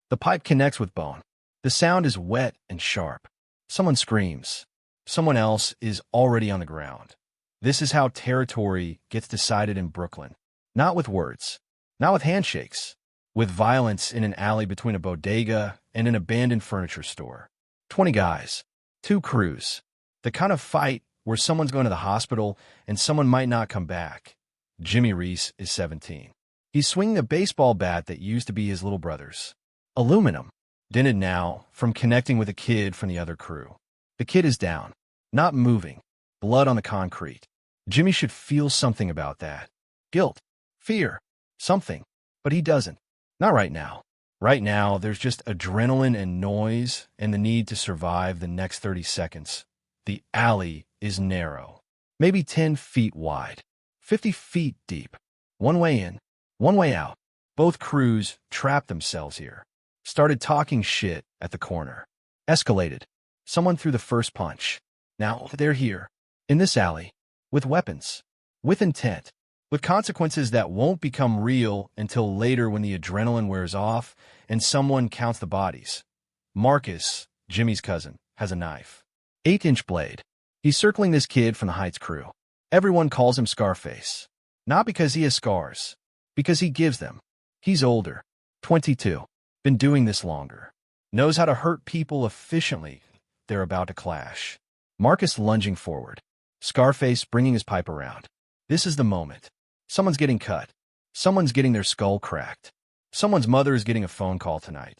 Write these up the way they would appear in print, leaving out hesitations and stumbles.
The pipe connects with bone. The sound is wet and sharp. Someone screams. Someone else is already on the ground. This is how territory gets decided in Brooklyn. Not with words. Not with handshakes. With violence in an alley between a bodega and an abandoned furniture store. 20 guys. 2 crews. The kind of fight where someone's going to the hospital and someone might not come back. Jimmy Reese is 17. He's swinging a baseball bat that used to be his little brother's. Aluminum. Dented now from connecting with a kid from the other crew. The kid is down. Not moving. Blood on the concrete. Jimmy should feel something about that. Guilt. Fear. Something. But he doesn't. Not right now. Right now, there's just adrenaline and noise and the need to survive the next 30 seconds. The alley is narrow. Maybe 10 feet wide. 50 feet deep. One way in. One way out. Both crews trapped themselves here. Started talking shit at the corner. Escalated. Someone threw the first punch. Now they're here. In this alley. With weapons. With intent. With consequences that won't become real until later when the adrenaline wears off and someone counts the bodies. Marcus, Jimmy's cousin, has a knife. 8-inch blade. He's circling this kid from the Heights crew. Everyone calls him Scarface. Not because he has scars. Because he gives them. He's older. 22. Been doing this longer. Knows how to hurt people efficiently. They're about to clash. Marcus lunging forward. Scarface bringing his pipe around. This is the moment. Someone's getting cut. Someone's getting their skull cracked. Someone's mother is getting a phone call tonight.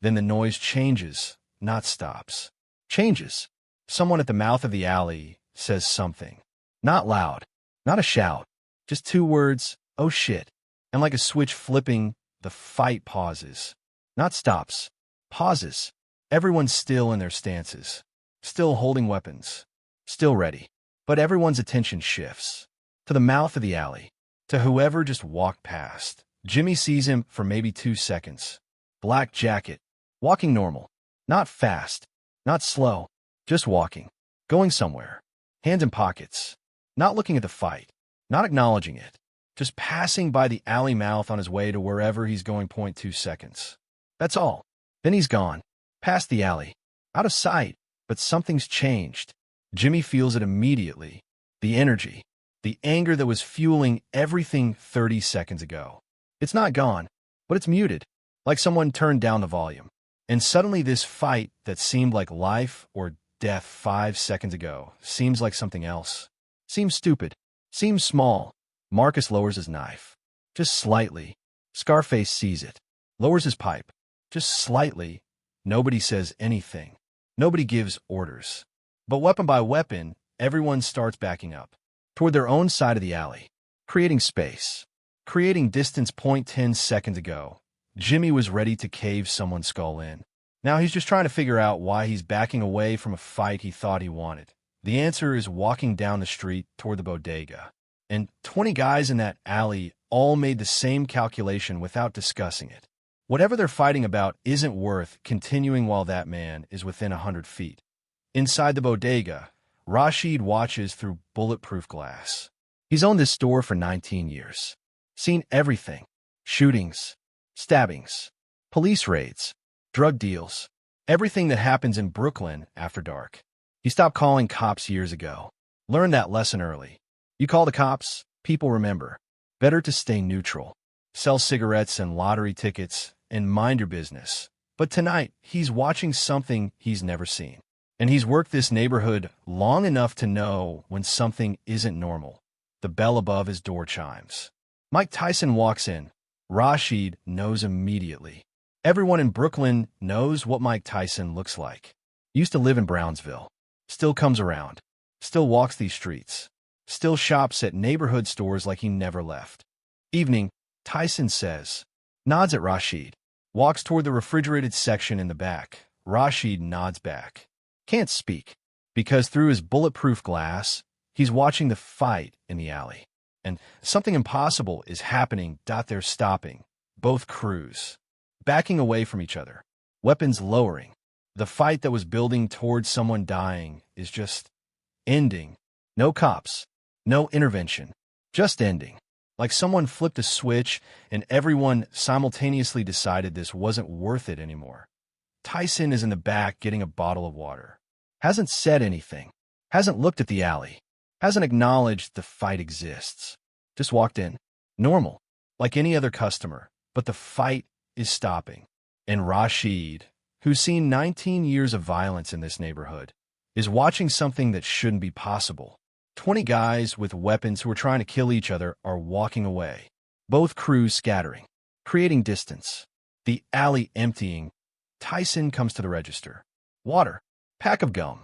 Then the noise changes, not stops. Changes. Someone at the mouth of the alley says something. Not loud. Not a shout. Just 2 words, oh shit. And like a switch flipping, the fight pauses. Not stops. Pauses. Everyone's still in their stances. Still holding weapons. Still ready. But everyone's attention shifts. To the mouth of the alley. To whoever just walked past. Jimmy sees him for maybe 2 seconds. Black jacket. Walking normal. Not fast. Not slow. Just walking. Going somewhere. Hands in pockets. Not looking at the fight. Not acknowledging it. Just passing by the alley mouth on his way to wherever he's going. 2 seconds. That's all. Then he's gone. Past the alley. Out of sight. But something's changed. Jimmy feels it immediately. The energy. The anger that was fueling everything 30 seconds ago. It's not gone, but it's muted. Like someone turned down the volume. And suddenly this fight that seemed like life or death 5 seconds ago seems like something else. Seems stupid. Seems small. Marcus lowers his knife. Just slightly. Scarface sees it. Lowers his pipe. Just slightly. Nobody says anything. Nobody gives orders. But weapon by weapon, everyone starts backing up. Toward their own side of the alley. Creating space. Creating distance. 10 seconds ago, Jimmy was ready to cave someone's skull in. Now he's just trying to figure out why he's backing away from a fight he thought he wanted. The answer is walking down the street toward the bodega. And 20 guys in that alley all made the same calculation without discussing it. Whatever they're fighting about isn't worth continuing while that man is within 100 feet. Inside the bodega, Rashid watches through bulletproof glass. He's owned this store for 19 years. Seen everything. Shootings, stabbings, police raids, drug deals, everything that happens in Brooklyn after dark. He stopped calling cops years ago. Learned that lesson early. You call the cops, people remember. Better to stay neutral. Sell cigarettes and lottery tickets and mind your business. But tonight, he's watching something he's never seen. And he's worked this neighborhood long enough to know when something isn't normal. The bell above his door chimes. Mike Tyson walks in. Rashid knows immediately. Everyone in Brooklyn knows what Mike Tyson looks like. Used to live in Brownsville. Still comes around. Still walks these streets. Still shops at neighborhood stores like he never left. Evening, Tyson says. Nods at Rashid. Walks toward the refrigerated section in the back. Rashid nods back. Can't speak, because through his bulletproof glass, he's watching the fight in the alley. And something impossible is happening. They're stopping. Both crews. Backing away from each other. Weapons lowering. The fight that was building towards someone dying is just ending. No cops. No intervention. Just ending. Like someone flipped a switch and everyone simultaneously decided this wasn't worth it anymore. Tyson is in the back getting a bottle of water. Hasn't said anything. Hasn't looked at the alley. Hasn't acknowledged the fight exists. Just walked in. Normal. Like any other customer. But the fight is stopping. And Rashid, who's seen 19 years of violence in this neighborhood, is watching something that shouldn't be possible. 20 guys with weapons who are trying to kill each other are walking away. Both crews scattering, creating distance. The alley emptying. Tyson comes to the register. Water. Pack of gum.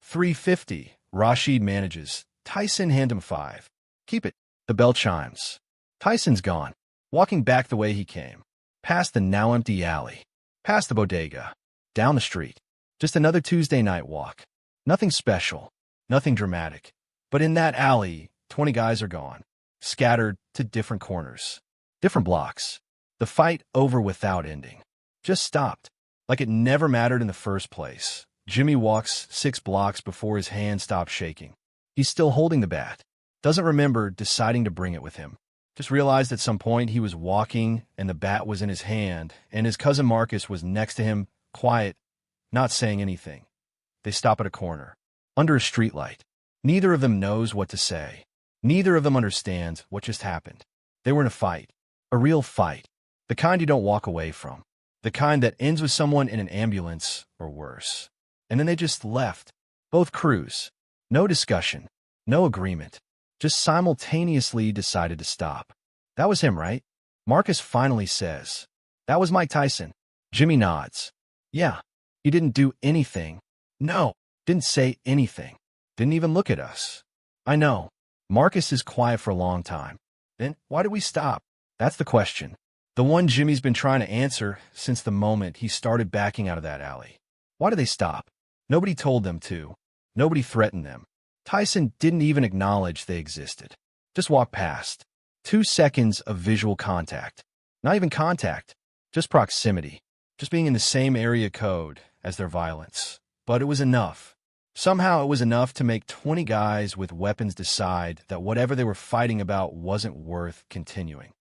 $3.50. Rashid manages. Tyson hand him $5. Keep it. The bell chimes. Tyson's gone. Walking back the way he came. Past the now empty alley. Past the bodega. Down the street. Just another Tuesday night walk. Nothing special. Nothing dramatic. But in that alley, 20 guys are gone. Scattered to different corners. Different blocks. The fight over without ending. Just stopped. Like it never mattered in the first place. Jimmy walks 6 blocks before his hand stops shaking. He's still holding the bat. Doesn't remember deciding to bring it with him. Just realized at some point he was walking and the bat was in his hand and his cousin Marcus was next to him, quiet, not saying anything. They stop at a corner. Under a streetlight. Neither of them knows what to say. Neither of them understands what just happened. They were in a fight. A real fight. The kind you don't walk away from. The kind that ends with someone in an ambulance or worse. And then they just left. Both crews. No discussion. No agreement. Just simultaneously decided to stop. That was him, right? Marcus finally says. That was Mike Tyson. Jimmy nods. Yeah. He didn't do anything. No. Didn't say anything. Didn't even look at us. I know. Marcus is quiet for a long time. Then why did we stop? That's the question. The one Jimmy's been trying to answer since the moment he started backing out of that alley. Why did they stop? Nobody told them to. Nobody threatened them. Tyson didn't even acknowledge they existed. Just walked past. 2 seconds of visual contact. Not even contact. Just proximity. Just being in the same area code as their violence. But it was enough. Somehow it was enough to make 20 guys with weapons decide that whatever they were fighting about wasn't worth continuing.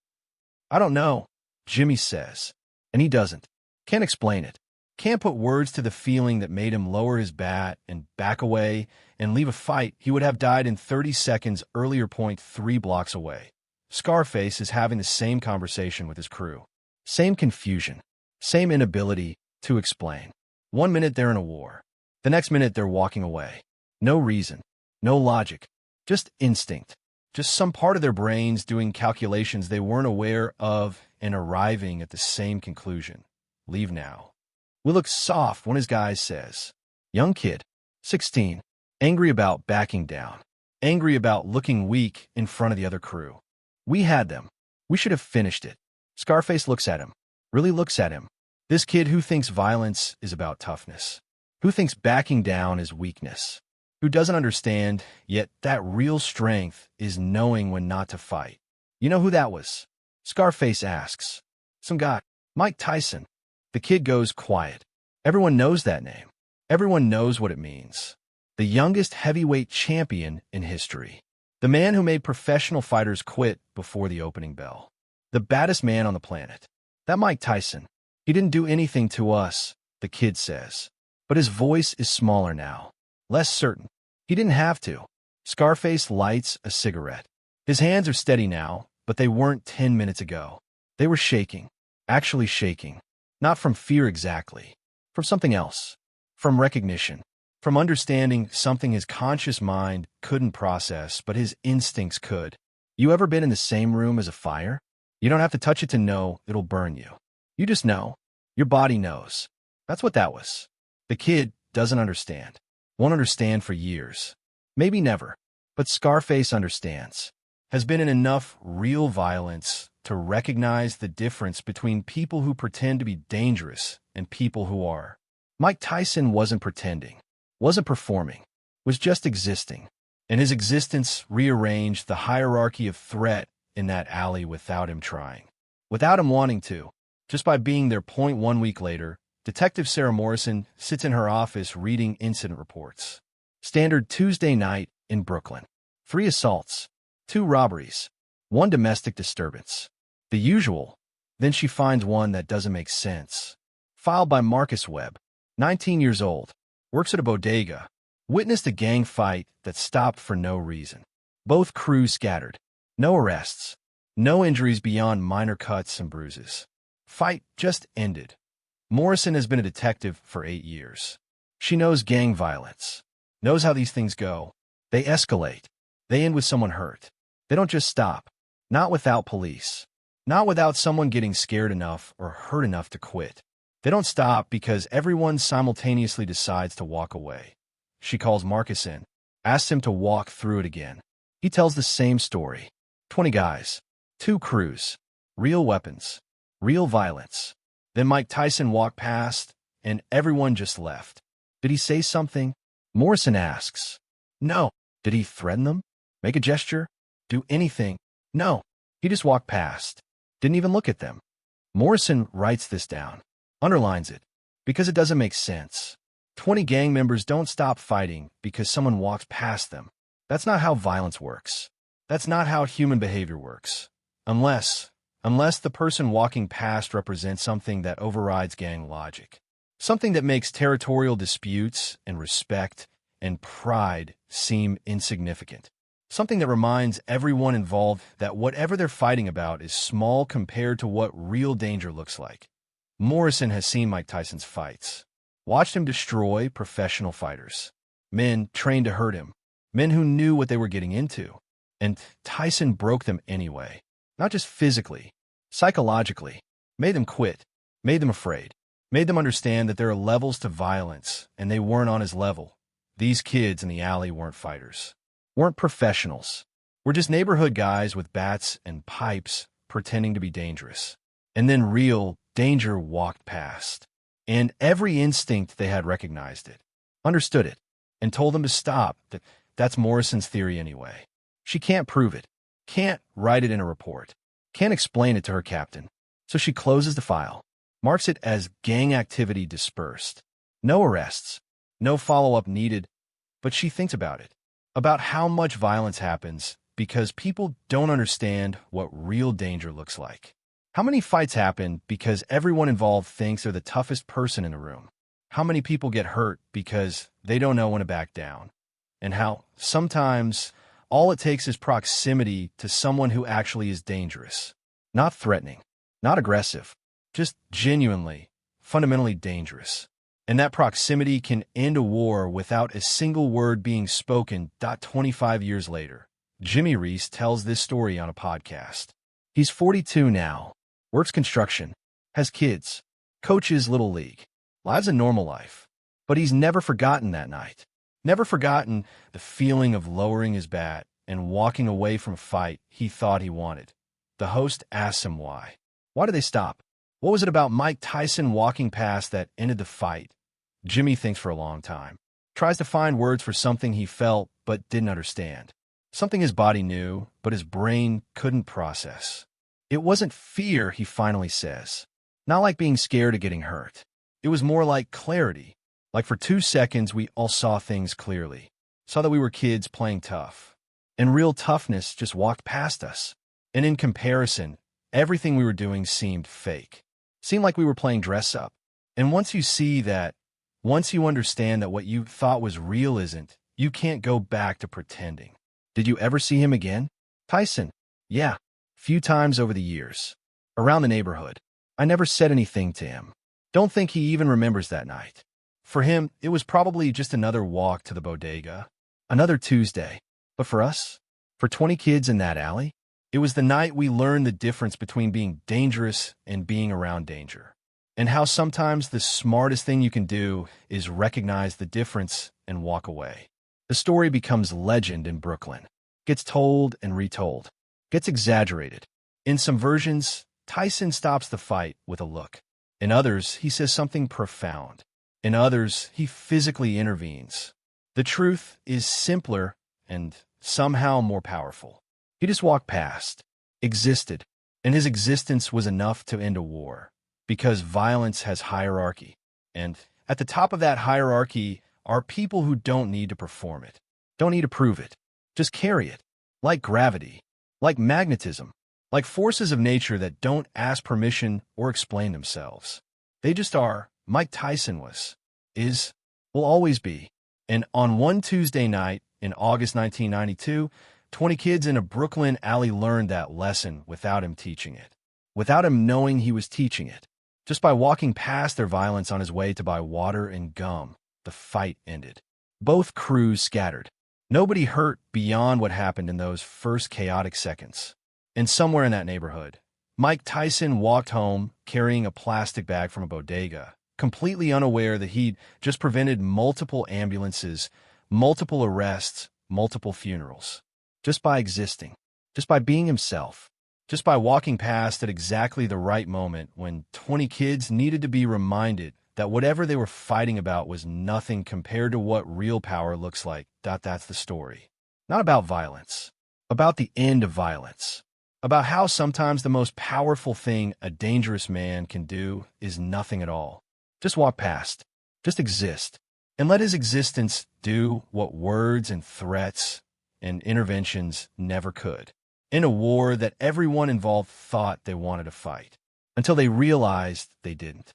I don't know, Jimmy says. And he doesn't. Can't explain it. Can't put words to the feeling that made him lower his bat and back away and leave a fight he would have died in 30 seconds earlier. 3 blocks away. Scarface is having the same conversation with his crew. Same confusion. Same inability to explain. 1 minute they're in a war. The next minute they're walking away. No reason. No logic. Just instinct. Just some part of their brains doing calculations they weren't aware of and arriving at the same conclusion. Leave now. Will looks soft, one of his guys says. Young kid. 16. Angry about backing down. Angry about looking weak in front of the other crew. We had them. We should have finished it. Scarface looks at him. Really looks at him. This kid who thinks violence is about toughness. Who thinks backing down is weakness. Who doesn't understand, yet that real strength is knowing when not to fight. You know who that was? Scarface asks. Some guy. Mike Tyson. The kid goes quiet. Everyone knows that name. Everyone knows what it means. The youngest heavyweight champion in history. The man who made professional fighters quit before the opening bell. The baddest man on the planet. That Mike Tyson. He didn't do anything to us, the kid says. But his voice is smaller now. Less certain. He didn't have to. Scarface lights a cigarette. His hands are steady now, but they weren't 10 minutes ago. They were shaking. Actually shaking. Not from fear exactly. From something else. From recognition. From understanding something his conscious mind couldn't process, but his instincts could. You ever been in the same room as a fire? You don't have to touch it to know it'll burn you. You just know. Your body knows. That's what that was. The kid doesn't understand. Won't understand for years. Maybe never. But Scarface understands. Has been in enough real violence to recognize the difference between people who pretend to be dangerous and people who are. Mike Tyson wasn't pretending. Wasn't performing. Was just existing. And his existence rearranged the hierarchy of threat in that alley without him trying. Without him wanting to. Just by being there. 1 week later, Detective Sarah Morrison sits in her office reading incident reports. Standard Tuesday night in Brooklyn. 3 assaults. 2 robberies. One domestic disturbance. The usual. Then she finds one that doesn't make sense. Filed by Marcus Webb, 19 years old, works at a bodega, witnessed a gang fight that stopped for no reason. Both crews scattered. No arrests. No injuries beyond minor cuts and bruises. Fight just ended. Morrison has been a detective for 8 years. She knows gang violence. Knows how these things go. They escalate. They end with someone hurt. They don't just stop. Not without police. Not without someone getting scared enough or hurt enough to quit. They don't stop because everyone simultaneously decides to walk away. She calls Marcus in, asks him to walk through it again. He tells the same story. 20 guys, 2 crews, real weapons, real violence. Then Mike Tyson walked past, and everyone just left. Did he say something? Morrison asks. No. Did he threaten them? Make a gesture? Do anything? No. He just walked past. Didn't even look at them. Morrison writes this down, underlines it, because it doesn't make sense. 20 gang members don't stop fighting because someone walks past them. That's not how violence works. That's not how human behavior works. Unless the person walking past represents something that overrides gang logic. Something that makes territorial disputes and respect and pride seem insignificant. Something that reminds everyone involved that whatever they're fighting about is small compared to what real danger looks like. Morrison has seen Mike Tyson's fights, watched him destroy professional fighters, men trained to hurt him, men who knew what they were getting into. And Tyson broke them anyway, not just physically, psychologically, made them quit, made them afraid, made them understand that there are levels to violence, and they weren't on his level. These kids in the alley weren't fighters, weren't professionals. We're just neighborhood guys with bats and pipes pretending to be dangerous. And then real danger walked past. And every instinct they had recognized it, understood it, and told them to stop. That's Morrison's theory anyway. She can't prove it, can't write it in a report, can't explain it to her captain. So she closes the file, marks it as gang activity dispersed. No arrests, no follow-up needed, but she thinks about it, about how much violence happens because people don't understand what real danger looks like. How many fights happen because everyone involved thinks they're the toughest person in the room? How many people get hurt because they don't know when to back down? And how sometimes all it takes is proximity to someone who actually is dangerous. Not threatening, not aggressive, just genuinely, fundamentally dangerous. And that proximity can end a war without a single word being spoken. 25 years later, Jimmy Reese tells this story on a podcast. He's 42 now, works construction, has kids, coaches Little League, lives a normal life. But he's never forgotten that night. Never forgotten the feeling of lowering his bat and walking away from a fight he thought he wanted. The host asks him why. Why did they stop? What was it about Mike Tyson walking past that ended the fight? Jimmy thinks for a long time. Tries to find words for something he felt but didn't understand. Something his body knew, but his brain couldn't process. It wasn't fear, he finally says. Not like being scared of getting hurt. It was more like clarity. Like for 2 seconds, we all saw things clearly. Saw that we were kids playing tough. And real toughness just walked past us. And in comparison, everything we were doing seemed fake. Seemed like we were playing dress up. And once you see that, once you understand that what you thought was real isn't, you can't go back to pretending. Did you ever see him again? Tyson? Yeah. Few times over the years. Around the neighborhood. I never said anything to him. Don't think he even remembers that night. For him, it was probably just another walk to the bodega. Another Tuesday. But for us, for 20 kids in that alley, it was the night we learned the difference between being dangerous and being around danger. And how sometimes the smartest thing you can do is recognize the difference and walk away. The story becomes legend in Brooklyn. Gets told and retold. Gets exaggerated. In some versions, Tyson stops the fight with a look. In others, he says something profound. In others, he physically intervenes. The truth is simpler and somehow more powerful. He just walked past, existed, and his existence was enough to end a war. Because violence has hierarchy. And at the top of that hierarchy are people who don't need to perform it. Don't need to prove it. Just carry it. Like gravity. like magnetism, like forces of nature that don't ask permission or explain themselves. They just are. Mike Tyson is, will always be. And on one Tuesday night in August 1992, 20 kids in a Brooklyn alley learned that lesson without him teaching it, without him knowing he was teaching it. Just by walking past their violence on his way to buy water and gum, the fight ended. Both crews scattered. Nobody hurt beyond what happened in those first chaotic seconds. And somewhere in that neighborhood, Mike Tyson walked home carrying a plastic bag from a bodega, completely unaware that he'd just prevented multiple ambulances, multiple arrests, multiple funerals. Just by existing, just by being himself, just by walking past at exactly the right moment when 20 kids needed to be reminded that whatever they were fighting about was nothing compared to what real power looks like. That's the story. Not about violence, about the end of violence, about how sometimes the most powerful thing a dangerous man can do is nothing at all. Just walk past, just exist, and let his existence do what words and threats and interventions never could. In a war that everyone involved thought they wanted to fight, until they realized they didn't.